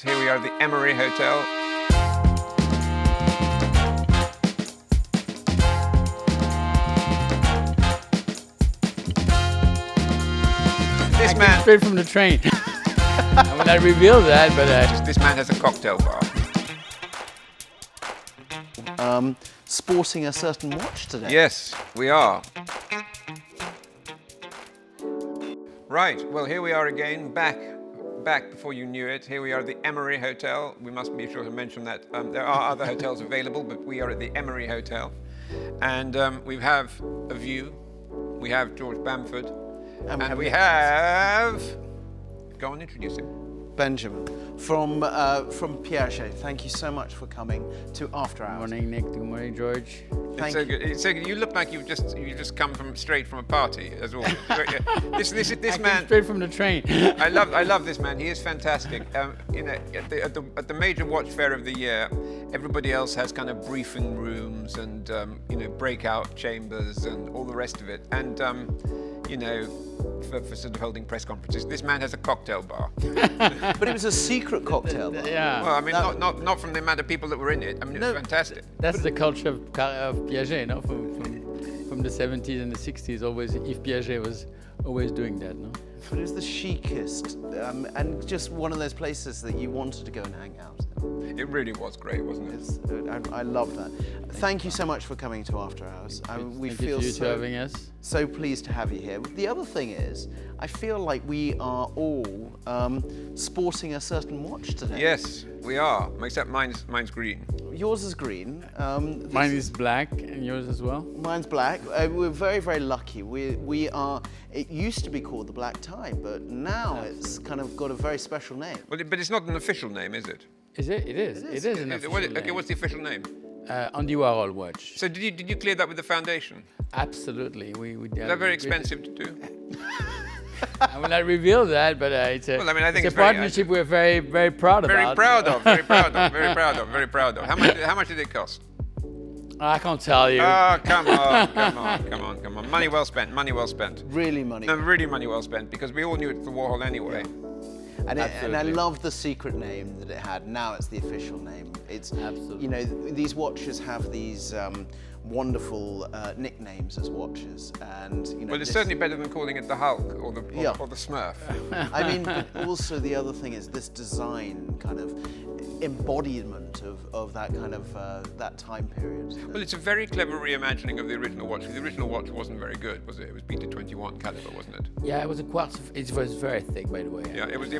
Here we are at the Emery Hotel. This man, straight from the train. I will not reveal that, but this man has a cocktail bar. Sporting a certain watch today. Yes, we are. Right, well, here we are again, back before you knew it. Here we are at the Emery Hotel. We must be sure to mention that there are other hotels available, but we are at the Emery Hotel. And we have a view. We have George Bamford. And we have... Go on, introduce him. Benjamin from Piaget. Thank you so much for coming to After Hours. Good morning, Nick. Good morning, George. It's so good. It's so good. You look like you just come straight from a party, as always. This man. Straight from the train. I love this man. He is fantastic. At the major watch fair of the year, everybody else has kind of briefing rooms and breakout chambers and all the rest of it. And for sort of holding press conferences, this man has a cocktail bar. But it was a secret cocktail bar. Yeah. Well, I mean, not from the amount of people that were in it. I mean, it's fantastic. That's the culture of Piaget, no? From the 70s and the 60s. Always, Yves Piaget was always doing that, no? But it was the chicest and just one of those places that you wanted to go and hang out. It really was great, wasn't it? I love that. Thank you so much for coming to After Hours. We Thank feel you for having us. so pleased to have you here. The other thing is, I feel like we are all sporting a certain watch today. Yes, we are. Except mine's green. Yours is green. Mine is black, and yours as well. Mine's black. We're very, very lucky. We are. It used to be called the Black Tie, but now it's kind of got a very special name. Well, but it's not an official name, is it? Is it? It is. It is an official name. Okay, what's the official name? Andy Warhol watch. So did you clear that with the foundation? Absolutely. We Is that very expensive to do? I will not reveal that, but it's a, Well, I mean, I think it's it's a very- partnership we're very, very proud Very about. proud of. Very proud of. How much did it cost? I can't tell you. Oh, come on. Money well spent. Really money. No, really money well spent, because we all knew it's the Warhol anyway. And I Absolutely. love the secret name that it had. Now it's the official name. It's Absolutely. These watches have these wonderful nicknames as watches, and Well, it's certainly better than calling it the Hulk or the Smurf. I mean, but also the other thing is this design kind of embodiment of that kind of that time period. Well, it's a very clever reimagining of the original watch. The original watch wasn't very good, was it? It was Beta 21 caliber, wasn't it? Yeah, it was a quartz. It was very thick, by the way. Yeah, it was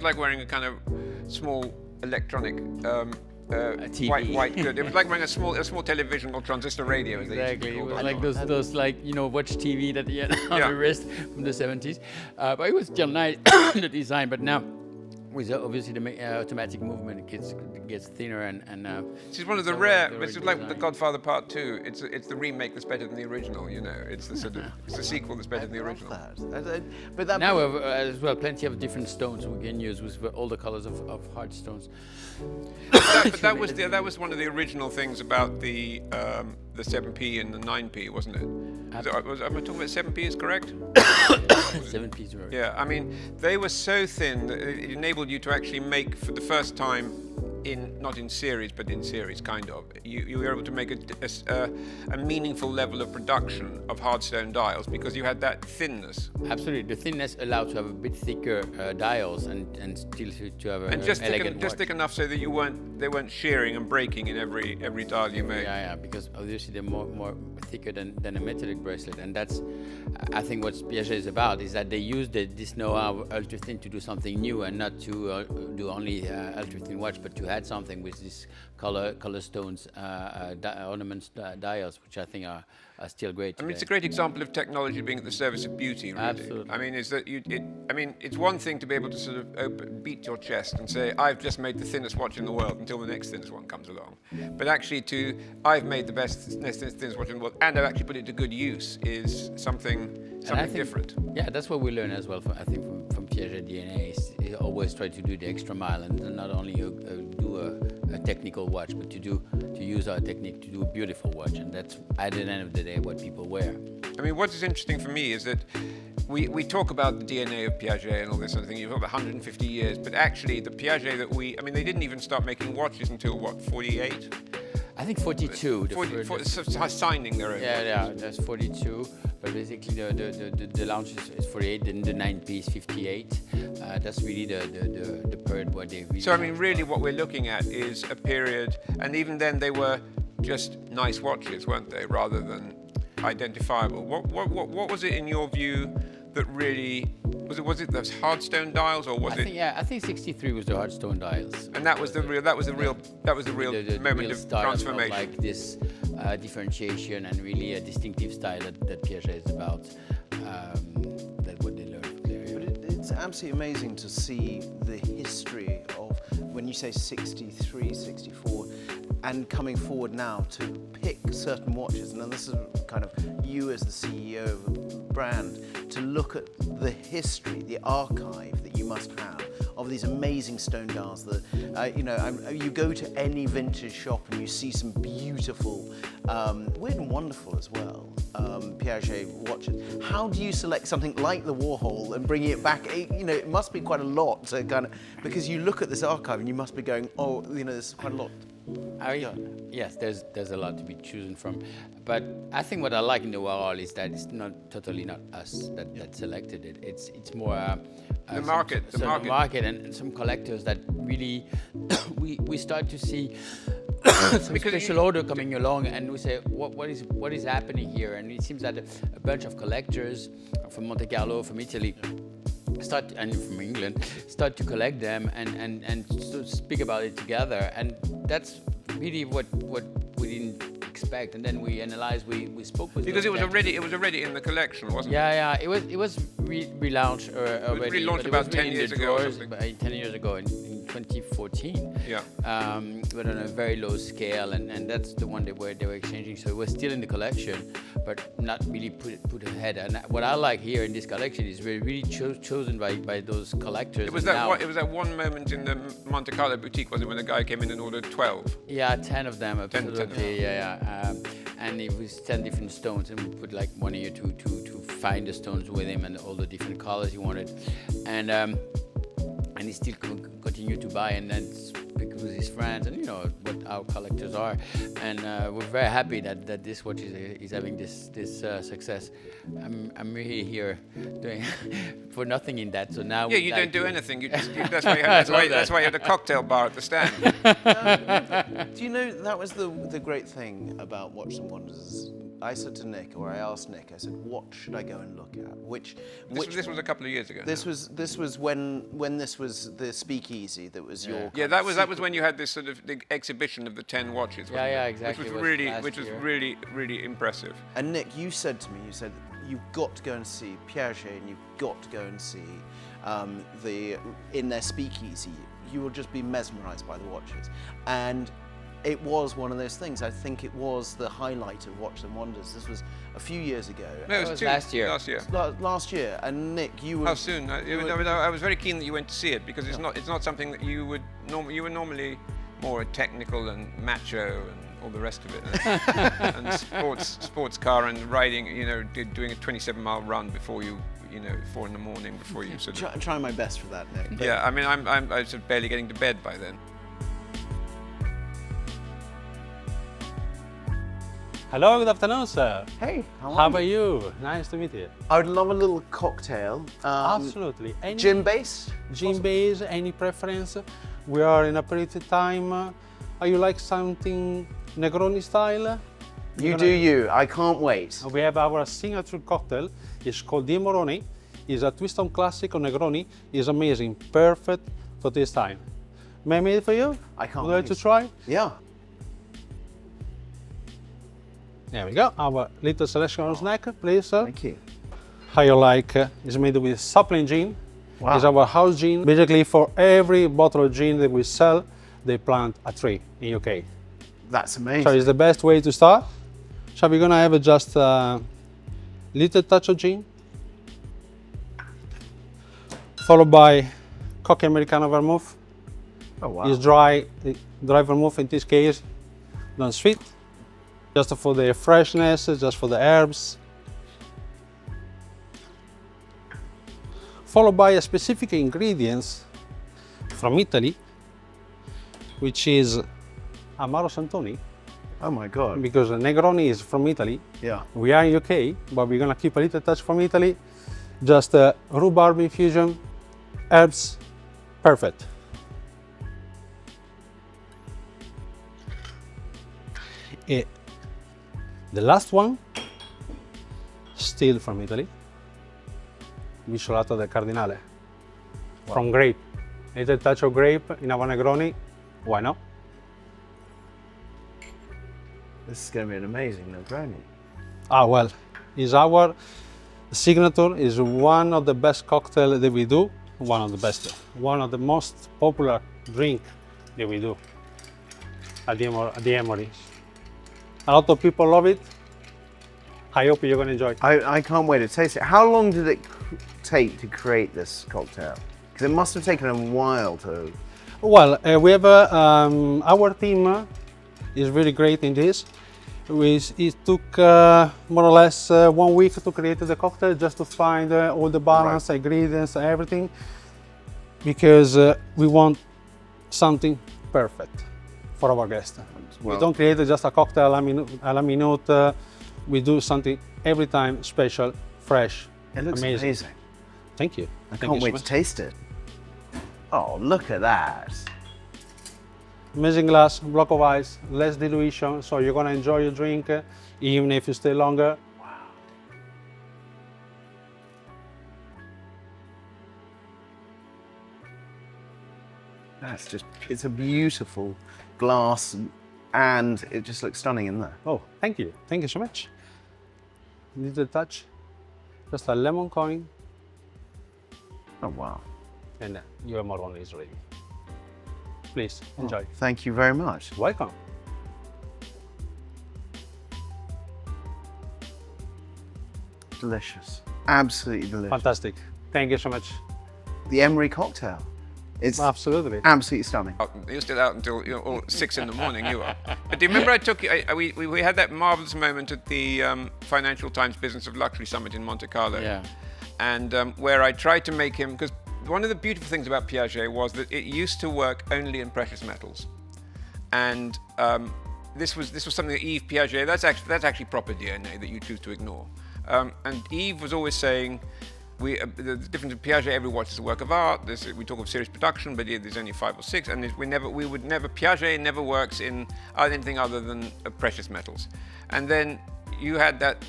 like wearing a kind of small electronic TV. white good. It was like wearing a small television or transistor radio. As they used to Exactly. be It called. was like those watch TV that you had on Yeah. the wrist from the 70s. But it was still nice, the design. But now, with obviously the automatic movement, it gets thinner and. This is one of the rare. This is like The Godfather Part 2. It's the remake that's better than the original. It's the sequel that's better than the original. But that Now we have as well plenty of different stones we can use with all the colors of hard stones. But that was one of the original things about the 7p and the 9p, wasn't it? Am I talking about 7p is correct? 7 piece. Yeah, I mean, they were so thin that it enabled you to actually make, for the first time, not in series, but in series, kind of. You were able to make a meaningful level of production of hardstone dials because you had that thinness. Absolutely, the thinness allowed to have a bit thicker dials and still to have And an just elegant watch. thick enough so that they weren't shearing and breaking in every dial you made. Yeah, because obviously they're more thicker than a metallic bracelet, and that's, I think, what Piaget is about, is that they used this know-how of ultra thin to do something new and not to do only ultra thin watch, but to add something with these color stones, ornaments, dials, which I think are still great. I mean, it's a today. great example of technology being at the service of beauty, really. Absolutely. I mean, it's one thing to be able to sort of beat your chest and say, I've just made the thinnest watch in the world until the next thinnest one comes along. But actually I've made the thinnest watch in the world and I've actually put it to good use is something different. Yeah, that's what we learn as well, I think, from Piaget DNA, is always try to do the extra mile and not only do a technical watch, but to use our technique to do a beautiful watch, and that's at the end of the day what people wear. I mean, what is interesting for me is that we talk about the DNA of Piaget and all this sort of thing. You've got 150 years, but actually the Piaget that I mean, they didn't even start making watches until what, 48? I think 42. Signing their own. Yeah, that's 42. But basically, the launch is 48, then the 9-piece 58. That's really the period where they really. So I mean, really, what we're looking at is a period, and even then they were just nice watches, weren't they, rather than identifiable. What was it in your view that really was it those hard stone dials, or was it? I think 63 was the hard stone dials. And that was the real moment of transformation. Like this differentiation and really a distinctive style that Piaget is about. That what they learned from there. But it's absolutely amazing to see the history of when you say 63, 64, and coming forward now to pick certain watches. And this is kind of you as the CEO of a brand, to look at the history, the archive that you must have of these amazing stone dials that, you go to any vintage shop and you see some beautiful, weird and wonderful as well, Piaget watches. How do you select something like the Warhol and bring it back? It must be quite a lot to kind of, because you look at this archive and you must be going, oh, this is quite a lot. Yes, there's a lot to be chosen from, but I think what I like in the Warhol is that it's totally not us that selected it. It's more the market and some collectors that really we start to see some special order coming along, and we say what is happening here, and it seems that a bunch of collectors from Monte Carlo, from Italy, and from England, start to collect them and to speak about it together, and that's really what we didn't expect. And then we analyzed, we spoke with because it was already in the collection, wasn't it? Yeah, it was relaunched already. It was relaunched about 10 years ago or something. 10 years ago in 2014. Yeah. But on a very low scale, and that's the one they were exchanging. So it was still in the collection, but not really put ahead. And what I like here in this collection is we're really chosen by those collectors. It was that one moment in the Monte Carlo boutique, was it, when the guy came in and ordered 12? Yeah, 10 of them, absolutely. 10. Yeah. And it was 10 different stones, and we put like one year to find the stones with him and all the different colors he wanted, and he still continued to buy, and then speak with his friends, and what our collectors are, and we're very happy that this watch is having this success. I'm really here doing for nothing in that. So now you don't do anything. That's why you had a cocktail bar at the stand. Do you know that was the great thing about Watches and Wonders? I said to Nick, or I asked Nick, I said, what should I go and look at? This was a couple of years ago. This was when this was the speakeasy that was your. Yeah, that was when you had this sort of the exhibition of the 10 watches. Yeah, exactly. Which was really impressive. And Nick, you said to me, you've got to go and see Piaget, and you've got to go and see in their speakeasy. You will just be mesmerised by the watches, and it was one of those things. I think it was the highlight of Watches and Wonders. This was a few years ago. No, it was last year. Last year. And Nick, you were. How soon? I was very keen that you went to see it, because it's not something that you would you were normally more technical and macho and all the rest of it, and sports car and riding. Doing a 27-mile run before you. 4 in the morning before you sort of. Trying my best for that, Nick. Yeah, I mean, I'm sort of barely getting to bed by then. Hello, good afternoon, sir. Hey, how are you? Nice to meet you. I would love a little cocktail. Absolutely. Gin-based? Gin-based, any preference? We are in aperitif time. Are you like something Negroni style? You. I can't wait. We have our signature cocktail. It's called Di Moroni. It's a twist on classic on Negroni. It's amazing, perfect for this time. May I make it for you? I can't Would you like wait. to try? Yeah. There we go. Our little selection of snack, please, sir. Thank you. How you like? It's made with sapling gin. Wow. It's our house gin. Basically, for every bottle of gin that we sell, they plant a tree in UK. That's amazing. So it's the best way to start. So we're gonna have just a little touch of gin, followed by coffee Americano vermouth. Oh wow. It's dry vermouth in this case, not sweet. Just for the freshness, just for the herbs. followed by a specific ingredients from Italy, which is Amaro Santoni, Oh my God. because Negroni is from Italy. Yeah. We are in UK, but we're gonna keep a little touch from Italy. Just rhubarb infusion, herbs, perfect. The last one, still from Italy, Miscelato del Cardinale, from grape. Little touch of grape in our Negroni, why not? This is going to be an amazing Negroni. Ah, well, is our signature, is one of the best cocktail that we do, one of the best, one of the most popular drink that we do at the Emory. A lot of people love it. I hope you're gonna enjoy it. I can't wait to taste it. How long did it take to create this cocktail? Because it must have taken a while to... Well, we have our team is really great in this. It took more or less 1 week to create the cocktail, just to find all the balance, ingredients, everything, because we want something perfect for our guests. We don't create just a cocktail à la minute. We do something every time special, fresh, It looks amazing. Thank you. I Thank can't you so wait to much. taste it. Oh, look at that. Amazing glass, block of ice, less dilution, so you're gonna enjoy your drink even if you stay longer. That's just, it's a beautiful glass and it just looks stunning in there. Oh, thank you. Thank you so much. Little touch, just a lemon coin, Oh, wow. and your Moroni is ready. Please enjoy. Thank you very much. Welcome. Delicious. Absolutely delicious. Fantastic. Thank you so much. The Emery cocktail. It's Absolutely. absolutely stunning. You're still out until all 6 in the morning, you are. But do you remember I took you, we had that marvelous moment at the Financial Times Business of Luxury Summit in Monte Carlo. Yeah. And where I tried to make him, because one of the beautiful things about Piaget was that it used to work only in precious metals. And this was something that Yves Piaget, that's actually proper DNA that you choose to ignore. And Yves was always saying, the difference in Piaget, every watch is a work of art. We talk of serious production, but there's only 5 or 6, and Piaget never works in anything other than precious metals. And then you had that,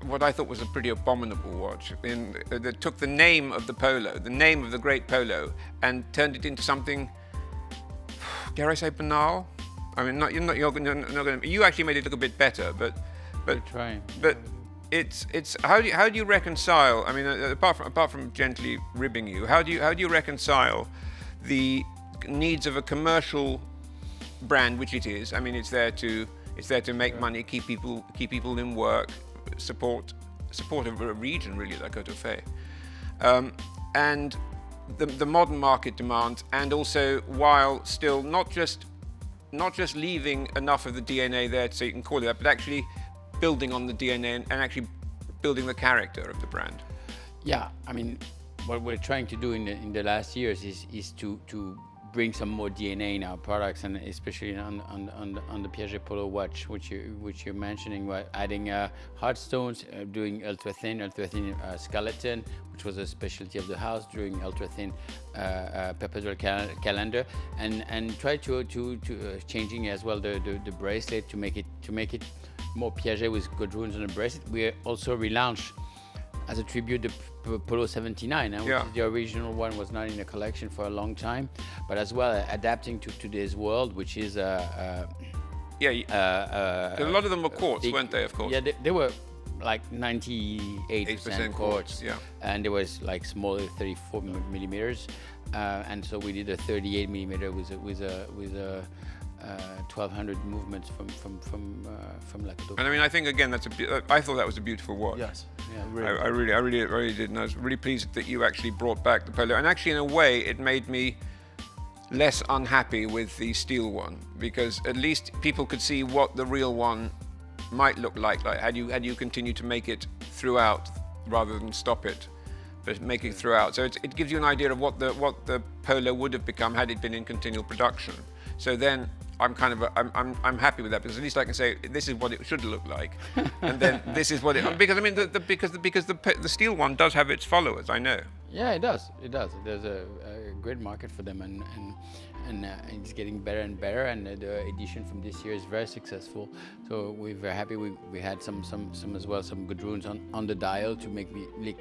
what I thought was a pretty abominable watch, that took the name of the polo, the name of the great polo, and turned it into something, dare I say, banal? I mean, you're not going to. You actually made it look a bit better, but Trying. but it's how do you reconcile? I mean, apart from gently ribbing you, how do you reconcile the needs of a commercial brand, which it is? I mean, it's there to make money, keep people in work, support a region really like Haute-Fait, and the modern market demands, and also while still not just leaving enough of the DNA there so you can call it that, but actually building on the DNA and actually building the character of the brand. Yeah, I mean, what we're trying to do in the last years is to bring some more DNA in our products, and especially on the Piaget Polo watch, which you're mentioning, by adding hard stones, doing ultra thin skeleton, which was a specialty of the house, doing ultra thin perpetual calendar, and try to changing as well the bracelet to make it more Piaget with good runes on the bracelet. We also relaunched as a tribute the Polo 79, which is the original one, was not in the collection for a long time, but as well adapting to today's world, which is a lot of them were quartz, weren't they? Of course. Yeah, they were like 98% quartz, and there was like smaller 34 millimeters, and so we did a 38 millimeter with a 1200 movements from Lacoto. And I mean, I think again I thought that was a beautiful watch. Yes. Yeah, really. I really did, and I was really pleased that you actually brought back the polo. And actually, in a way, it made me less unhappy with the steel one, because at least people could see what the real one might look like had you continued to make it throughout rather than stop it. but making throughout. So it gives you an idea of what the Polo would have become had it been in continual production. So then I'm happy with that, because at least I can say this is what it should look like, and then this is what it, because I mean because the steel one does have its followers, I know. Yeah, it does. It does. There's a great market for them, and it's getting better and better. And the edition from this year is very successful. So we're very happy. We had some as well, some good runes on the dial to make me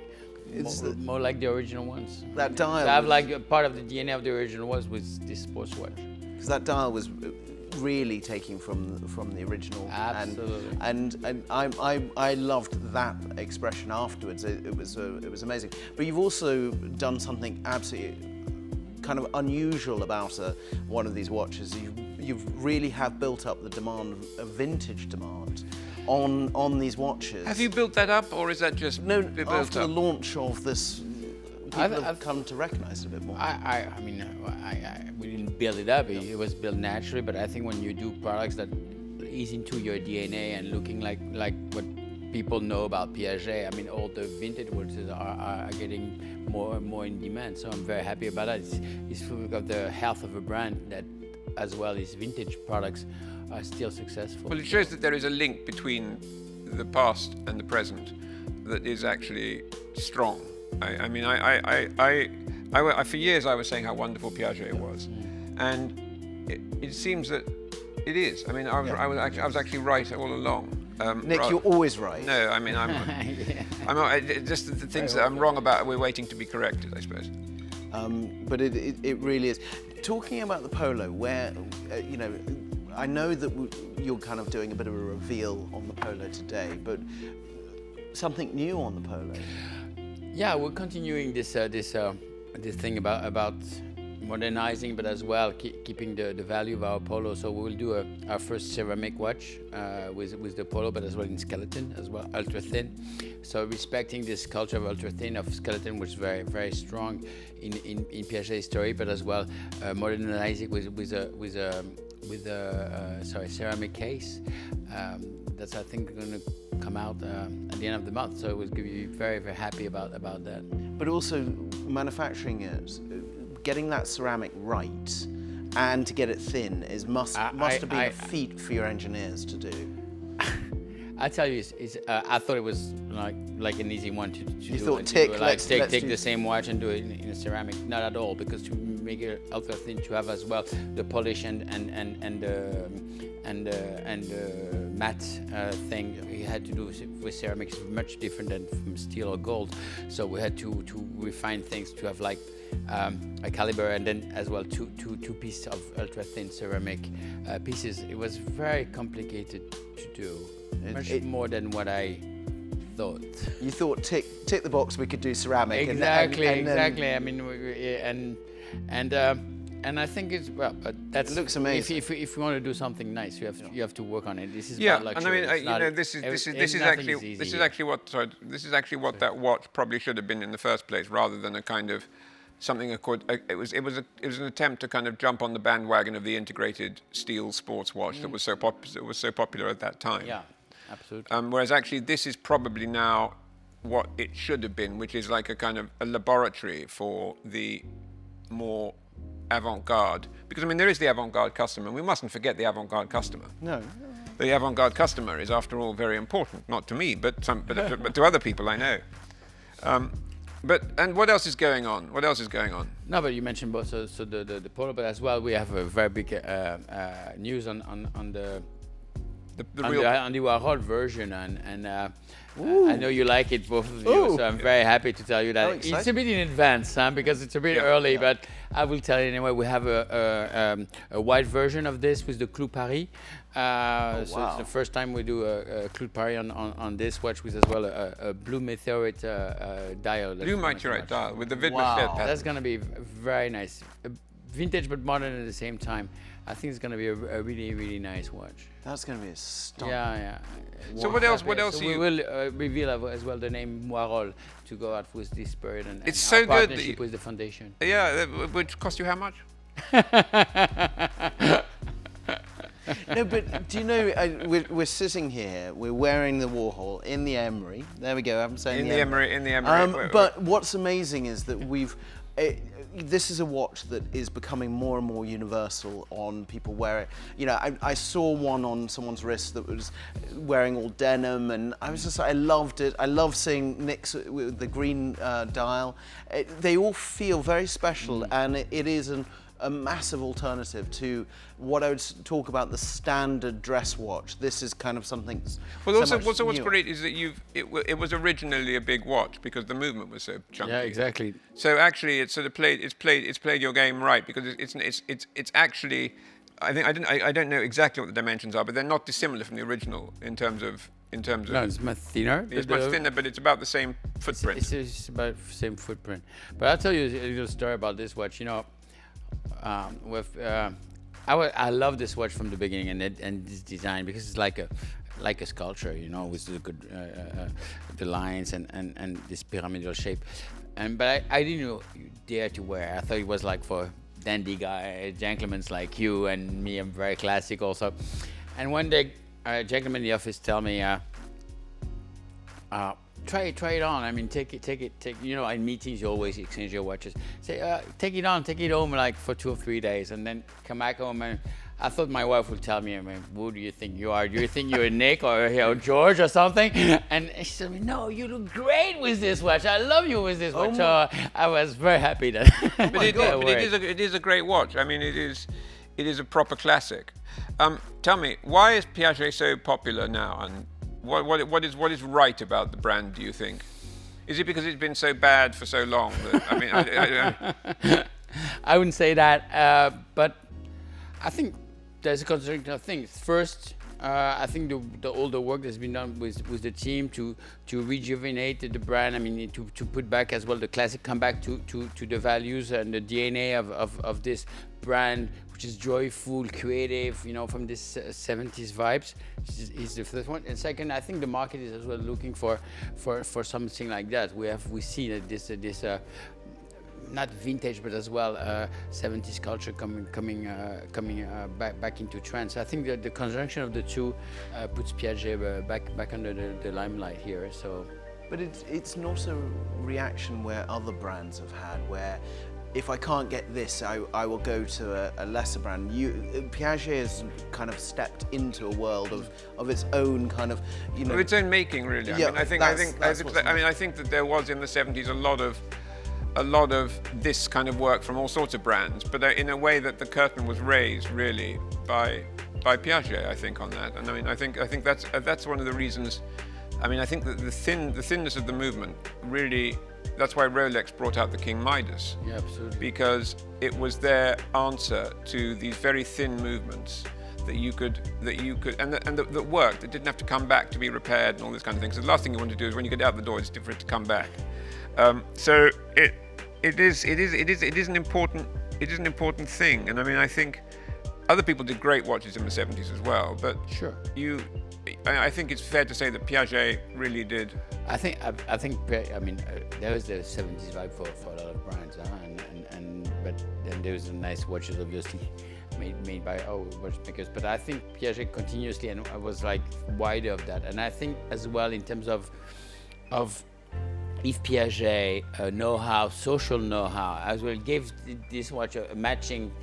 more like the original ones. That dial. So I have like a part of the DNA of the original was this sports watch. Because that dial was really taking from the original. Absolutely. And I loved that expression afterwards. It was amazing. But you've also done something absolutely kind of unusual about one of these watches. You've really have built up the demand, a vintage demand, on these watches. Have you built that up, or is that just built after up? the launch of this? People have come to recognize it a bit more. I mean, we didn't build it up. It was built naturally. But I think when you do products that ease into your DNA and looking like what people know about Piaget, I mean, all the vintage watches are getting more and more in demand. So I'm very happy about that. It's proof of the health of a brand that, as well as vintage products, are still successful. Well, it shows that there is a link between the past and the present that is actually strong. I mean, for years I was saying how wonderful Piaget was, and it seems that it is. I mean, I was actually right all along. Nick, you're always right. No, I mean, just the things that I'm wrong about, we're waiting to be corrected, I suppose. But it really is. Talking about the Polo, where, I know that you're kind of doing a bit of a reveal on the Polo today, but something new on the Polo. Yeah, we're continuing this thing about modernizing, but as well keeping the value of our Polo. So we will do our first ceramic watch with the Polo, but as well in skeleton as well, ultra thin. So respecting this culture of ultra thin, of skeleton, which is very, very strong in Piaget's story, but as well modernizing with a ceramic case. That's, I think, going to come out at the end of the month. So we'll be very, very happy about that. But also manufacturing it, getting that ceramic right, and to get it thin must have been a feat for your engineers to do. I tell you, I thought it was like an easy one to do. You thought, take the same watch and do it in a ceramic? Not at all, because to make it ultra thin, to have as well the polish and matte thing we had to do with ceramics is much different than from steel or gold. So we had to refine things to have like a caliber, and then as well two pieces of ultra thin ceramic pieces. It was very complicated to do, much more than what I thought. You thought, tick the box, we could do ceramic. Exactly. I mean, and I think it's that looks amazing. If you want to do something nice, you have to work on it. This is and luxury. I mean, this is actually what that watch probably should have been in the first place, rather than a kind of something. It was an attempt to kind of jump on the bandwagon of the integrated steel sports watch that was so popular at that time. Yeah, absolutely. Whereas actually, this is probably now what it should have been, which is like a kind of a laboratory for the more avant-garde, because I mean there is the avant-garde customer, and we mustn't forget the avant-garde customer. No. The avant-garde customer is, after all, very important, not to me, but to other people I know. And what else is going on? No, but you mentioned both so the Polo, but as well we have a very big news on the real Andy Warhol version, and I know you like it, both of you, so I'm very happy to tell you that it's a bit in advance, because it's a bit early, but I will tell you anyway. We have a white version of this with the Clou Paris. So it's the first time we do a Clou Paris on this watch, with as well a blue meteorite dial. Blue meteorite dial with the Vidmer pattern. That's going to be very nice. Vintage but modern at the same time. I think it's going to be a really, really nice watch. That's going to be a stunning. Yeah. So what else? So we will reveal as well the name Warhol to go out with this period, and it's our so good partnership with the foundation. Yeah, which cost you how much? No, but Do you know, we're sitting here, we're wearing the Warhol in the Emery. There we go, I'm saying In the Emery. But what's amazing is that this is a watch that is becoming more and more universal on people wear it. You know, I saw one on someone's wrist that was wearing all denim, and I was just, I loved it. I love seeing Nick's with the green dial. They all feel very special, and it is a massive alternative to what I would talk about the standard dress watch. This is kind of something. Well, also what's great is that it was originally a big watch because the movement was so chunky. Yeah, exactly. So actually, it's sort of played your game right because it's actually. I don't know exactly what the dimensions are, but they're not dissimilar from the original in terms of. No, it's much thinner. It's much thinner, but it's about the same footprint. It's about the same footprint. But I'll tell you a little story about this watch. You know, I love this watch from the beginning and this design because it's like a sculpture, you know, with the good the lines and this pyramidal shape. But I didn't dare to wear. I thought it was like for dandy guy, gentlemen like you and me. I'm very classic also. And one day, a gentleman in the office tell me, try it on. I mean, take it. You know, in meetings you always exchange your watches. Say, take it on, take it home like for 2 or 3 days, and then come back home. And I thought my wife would tell me, I mean, who do you think you are? Do you think you're Nick or George or something? And she said, no, you look great with this watch. I love you with this watch. So I was very happy that. But it is a great watch. I mean, it is a proper classic. Tell me, why is Piaget so popular now, and what is right about the brand? Do you think? Is it because it's been so bad for so long? That, I mean, I wouldn't say that, but I think there's a conjunction of things. First, I think all the work that's been done with the team to rejuvenate the brand. I mean, to put back as well the classic, come back to the values and the DNA of this brand, which is joyful, creative, you know, from this 70s vibes. Is the first one. And second, I think the market is as well looking for something like that. We see that this not vintage, but as well 70s culture coming back into trend. So I think that the conjunction of the two puts Piaget back under the limelight here. So, but it's not a reaction where other brands have had, where if I can't get this, I will go to a lesser brand. Piaget has kind of stepped into a world of its own kind of, you know, of its own making, really. Yeah, I think that there was in the 70s a lot of this kind of work from all sorts of brands, but in a way that the curtain was raised really by Piaget, I think, on that. And I mean, I think that's one of the reasons. I mean, I think that the thinness of the movement really. That's why Rolex brought out the King Midas. Yeah, absolutely. Because it was their answer to these very thin movements that that worked. That didn't have to come back to be repaired and all this kind of thing. So the last thing you want to do is when you get out the door, it's different to come back. So it is an important thing. And I mean, I think other people did great watches in the 70s as well. But sure, I think it's fair to say that Piaget really did. I think I mean there was the 70s vibe for a lot of brands, but then there was nice watches obviously made by watchmakers. But I think Piaget continuously and I was like wider of that, and I think as well in terms of if Piaget know-how, social know-how as well gave this watch a matching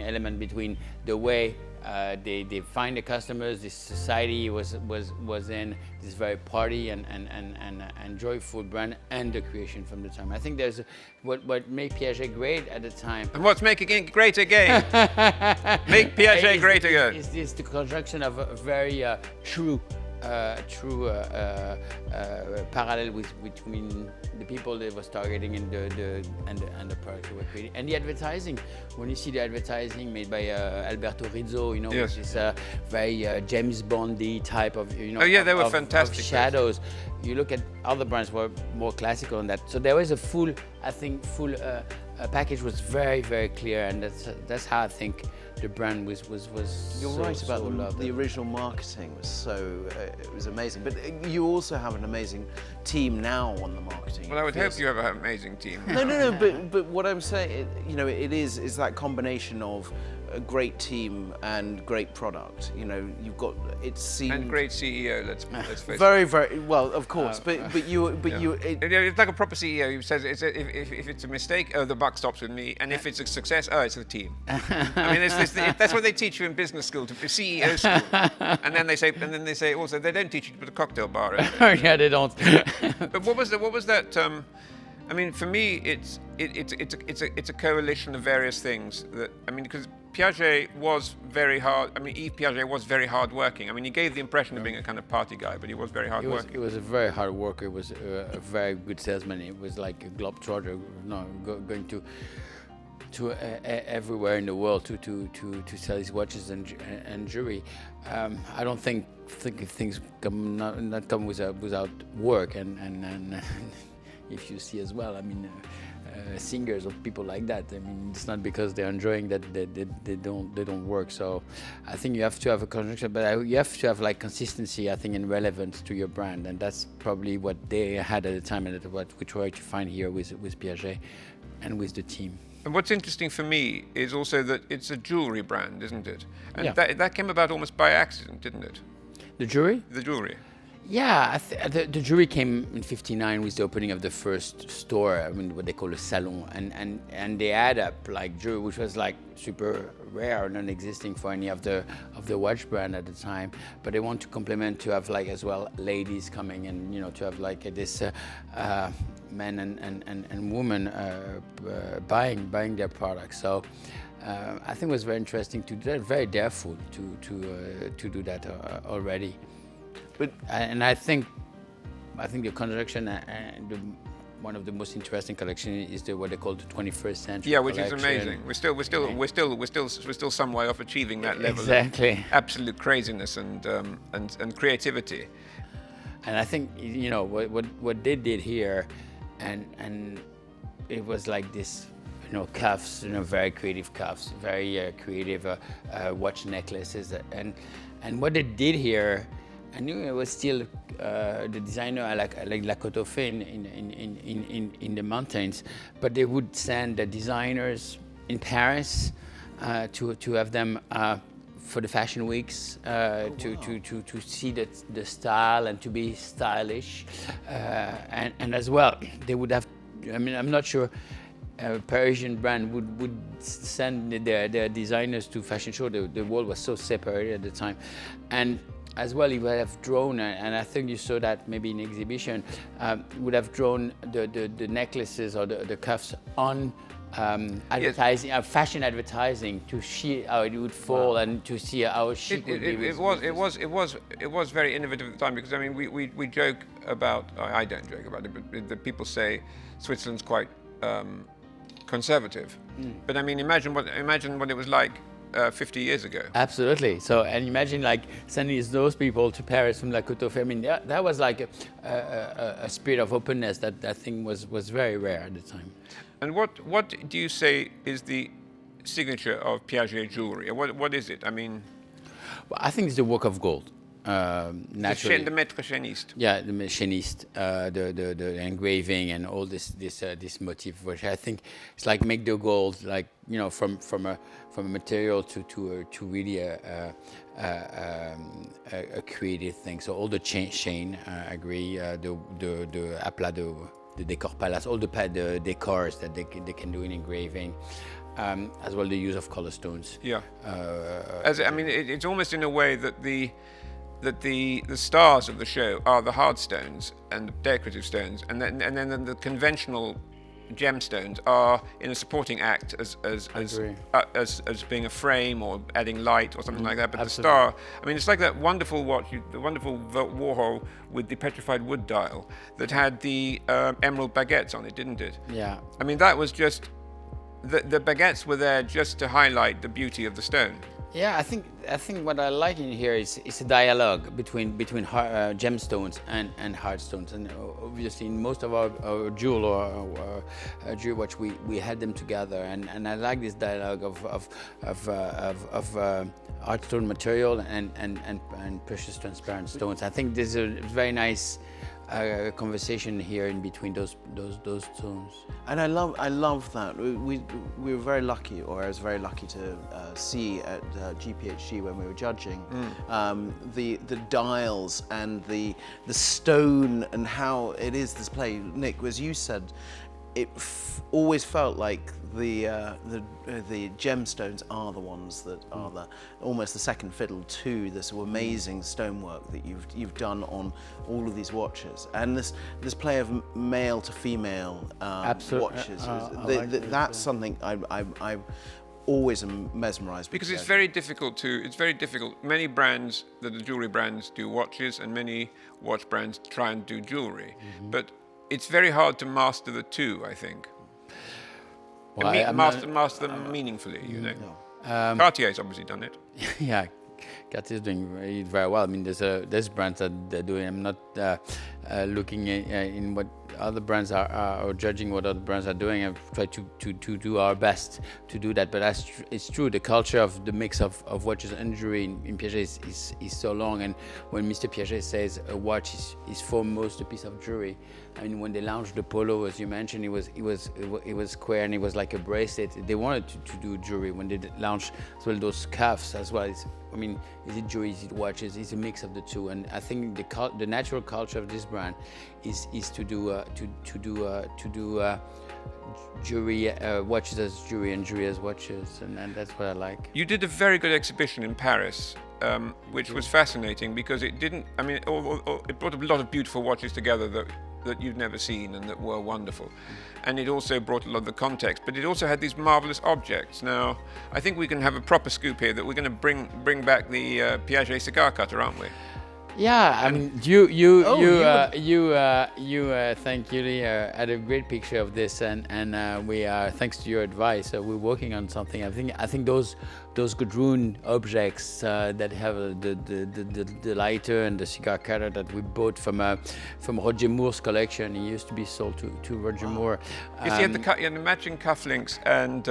element between the way they find the customers, this society was in this very party and joyful brand, and the creation from the time. I think there's what made Piaget great at the time. And what's making it great again? Make Piaget great again. Is this the conjunction of a very true parallel between the people they was targeting and the product they were creating, and the advertising. When you see the advertising made by Alberto Rizzo, you know, yes, which is a very James Bondy type of, you know, oh yeah, they were fantastic. Of shadows. You look at other brands were more classical on that. So there was a full package was very, very clear, and that's how I think the brand was You're so, right about so loved. the original marketing was so it was amazing. But you also have an amazing team now on the marketing. Well, I would hope you have an amazing team. No. But what I'm saying, it is that combination of a great team and great product. You've got it seems And great CEO. Let's face it. very well, of course. But you. It's like a proper CEO who says if it's a mistake, oh, the buck stops with me, and if it's a success, oh, it's the team. I mean, that's what they teach you in business school, to CEO school, and then they say also they don't teach you to put a cocktail bar in. Yeah, they don't. But what was that? I mean, for me, it's a coalition of various things. Because Piaget was very hard. I mean, Yves Piaget was very hard-working. I mean, he gave the impression of being a kind of party guy, but he was very hard-working. He was a very hard worker. He was a very good salesman. He was like a globetrotter, going to everywhere in the world to sell his watches and jewelry. I don't think things come without work and if you see as well, I mean, singers or people like that. I mean, it's not because they're enjoying that they don't work. So I think you have to have a conjunction, but you have to have like consistency, I think, and relevance to your brand, and that's probably what they had at the time, and what we try to find here with Piaget and with the team. And what's interesting for me is also that it's a jewelry brand, isn't it? And Yeah. that came about almost by accident, didn't it? The jewelry? The jewelry. Yeah, the jewelry came in '59 with the opening of the first store. I mean, what they call a salon, and they had up like jewelry, which was like super rare, non-existing for any of the watch brand at the time. But they want to complement, to have like as well ladies coming, and to have like this men and women buying their products. So. I think it was very interesting to do that, very darefull to do that already. And I think the collection and one of the most interesting collections is what they call the 21st century. Yeah, which collection. is amazing. We're still some way off achieving that level Exactly. of absolute craziness and creativity. And I think what they did here, and it was like this. Cuffs, very creative cuffs, very creative watch necklaces, and what they did here, I knew it was still the designer like La Cotoffé in the mountains, but they would send the designers in Paris to have them for the fashion weeks to see the style and to be stylish, and as well they would have. I mean, I'm not sure. A Parisian brand would send their designers to fashion show. The world was so separated at the time, and as well he would have drawn, and I think you saw that maybe in exhibition, would have drawn the necklaces or the cuffs on advertising, fashion advertising, to see how it would fall and to see how chic would be. It was very innovative at the time, because I mean we joke about, I don't joke about it, but the people say Switzerland's quite conservative. But I mean, imagine what it was like 50 years ago. Absolutely. So, and imagine like sending those people to Paris from La Cotoffé. I mean, that was like a spirit of openness that I think was very rare at the time. And what do you say is the signature of Piaget jewelry? What is it? I mean, well, I think it's the work of gold. Naturally. The maître chaîniste. Yeah, the machinist, the engraving and all this motif, which I think it's like make the gold, like from a material to really a creative thing. So all the chain, I agree. The aplat, the décor palace, all the decors that they can do in engraving. As well, the use of color stones. Yeah. It's almost in a way that the stars of the show are the hard stones and the decorative stones, and then the conventional gemstones are in a supporting act as being a frame or adding light or something like that. But Absolutely. the star, I mean, it's like that wonderful watch, the wonderful Warhol with the petrified wood dial that had the emerald baguettes on it, didn't it? Yeah. I mean, that was just the baguettes were there just to highlight the beauty of the stone. Yeah, I think what I like in here is a dialogue between gemstones and hard stones, and obviously in most of our jewel or jewelry watch we had them together, and I like this dialogue of hard stone material and precious transparent stones. I think there's a very nice conversation here in between those stones. And I love that. We were very lucky, or I was very lucky to see at GPHG when we were judging the dials and the stone and how it is displayed. Nick, as you said, it always felt like the gemstones are the ones that are almost the second fiddle to this amazing stonework that you've done on all of these watches, and this play of male to female watches. That's something I always am mesmerized because by. it's very difficult. Many brands, the jewelry brands, do watches, and many watch brands try and do jewelry, but it's very hard to master the two, I think. Well, master them meaningfully, you know. Cartier's obviously done it. Yeah, Cartier is doing very well. I mean, there's brands that they're doing. I'm not looking in what other brands are or judging what other brands are doing. I've tried to do our best to do that. But it's true. The culture of the mix of watches and jewelry in Piaget is so long. And when Mr. Piaget says a watch is foremost a piece of jewelry, I mean, when they launched the Polo, as you mentioned, it was square and it was like a bracelet. They wanted to do jewelry. When they launched as well those cuffs as well. I mean, is it jewelry? Is it watches? It's a mix of the two. And I think the natural culture of this brand is to do jewelry, watches as jewelry and jewelry as watches, and that's what I like. You did a very good exhibition in Paris, which was fascinating because it didn't. I mean, it brought a lot of beautiful watches together that you've never seen and that were wonderful, and it also brought a lot of the context. But it also had these marvelous objects. Now, I think we can have a proper scoop here that we're going to bring back the Piaget cigar cutter, aren't we? Yeah, I mean, thank you, had a great picture of this, and we are, thanks to your advice, we're working on something. I think those Gudrun objects that have the lighter and the cigar cutter that we bought from Roger Moore's collection. He used to be sold to Roger Moore. Yes, you had the matching cufflinks and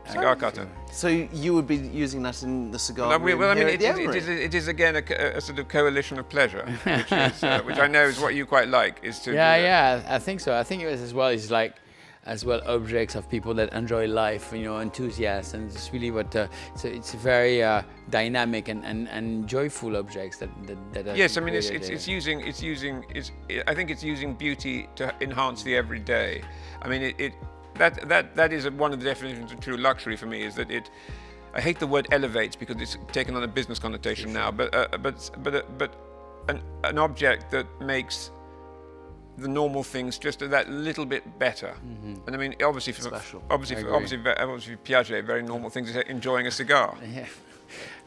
cigar cutter. So you would be using that in the cigar room well, I mean, here at the Emery? it is again a sort of coalition of pleasure, which I know is what you quite like. Is to yeah, I think so. I think it was as well objects of people that enjoy life, enthusiasts, and it's really what it's very dynamic and joyful objects that yes, I mean I think it's using beauty to enhance the everyday. I mean that is one of the definitions of true luxury for me, is that I hate the word elevates because it's taken on a business connotation now, but an object that makes the normal things just that little bit better. And I mean, obviously for Piaget, very normal things is enjoying a cigar. Yeah.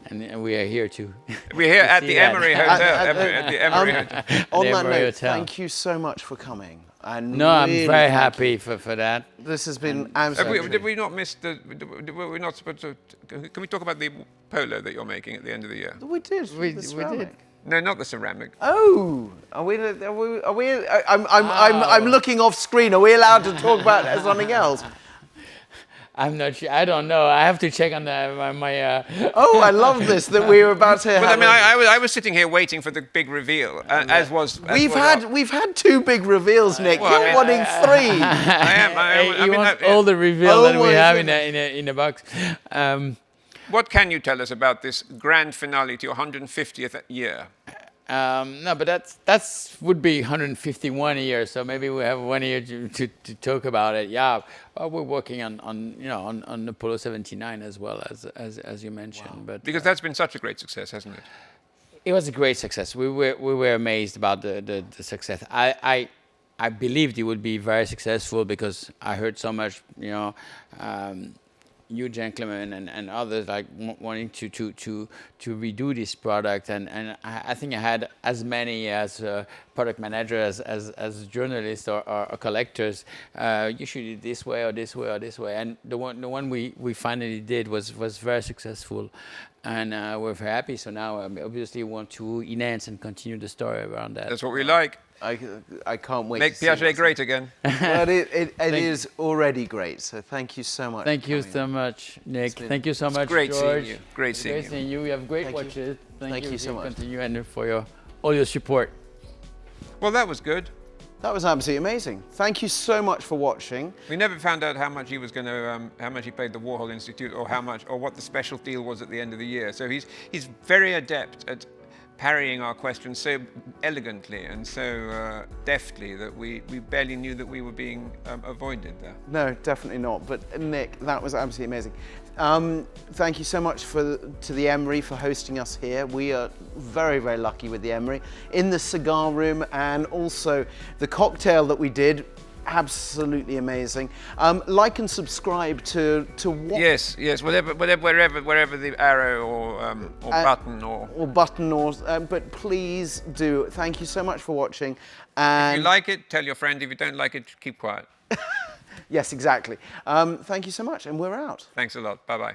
And we are here too. We're here at the Emery Hotel. At the Emery Hotel. On that note, thank you so much for coming. I'm very happy for that. This has been absolutely. Did we not miss were we not supposed to? Can we talk about the polo that you're making at the end of the year? We did. We did. No, not the ceramic. Oh, are we? I'm looking off screen. Are we allowed to talk about something else? I'm not sure. I don't know. I have to check on my. Oh, I love this that we were about to. Well, I mean, I was sitting here waiting for the big reveal, We've had two big reveals, Nick. You're wanting three. He wants all the reveal that we have in the box. What can you tell us about this grand finale to your 150th year? No, but that's would be 151 a year. So maybe we have 1 year to talk about it. Yeah, well, we're working on the Polo 79 as well as you mentioned. Wow. But because that's been such a great success, hasn't it? It was a great success. We were amazed about the success. I believed it would be very successful because I heard so much you gentlemen and others like wanting to redo this product, and I think I had as many as product managers as journalists or collectors. You should do it this way or this way or this way, and the one we finally did was very successful, and we're very happy. So now obviously want to enhance and continue the story around that. That's what we like. I can't wait Make to see Piaget what's great again. But it is already great, so thank you so much. Thank you for so coming. much, Nick. Thank you so much, Great George. seeing you. Great seeing you. You have great Thank you. watches. Thank you so much. Continue and for all your support. Well, that was good. That was absolutely amazing. Thank you so much for watching. We never found out how much he was going to, how much he paid the Warhol Institute, or what the special deal was at the end of the year. So he's very adept at parrying our questions so elegantly and so deftly that we barely knew that we were being avoided there. No, definitely not. But Nick, that was absolutely amazing. Thank you so much to the Emery for hosting us here. We are very, very lucky with the Emery in the cigar room, and also the cocktail that we did. Absolutely amazing. Like and subscribe to what? Yes, wherever the arrow or button or button but please do. Thank you so much for watching. And if you like it, tell your friend. If you don't like it, keep quiet. yes, exactly. Thank you so much, and we're out. Thanks a lot. Bye-bye.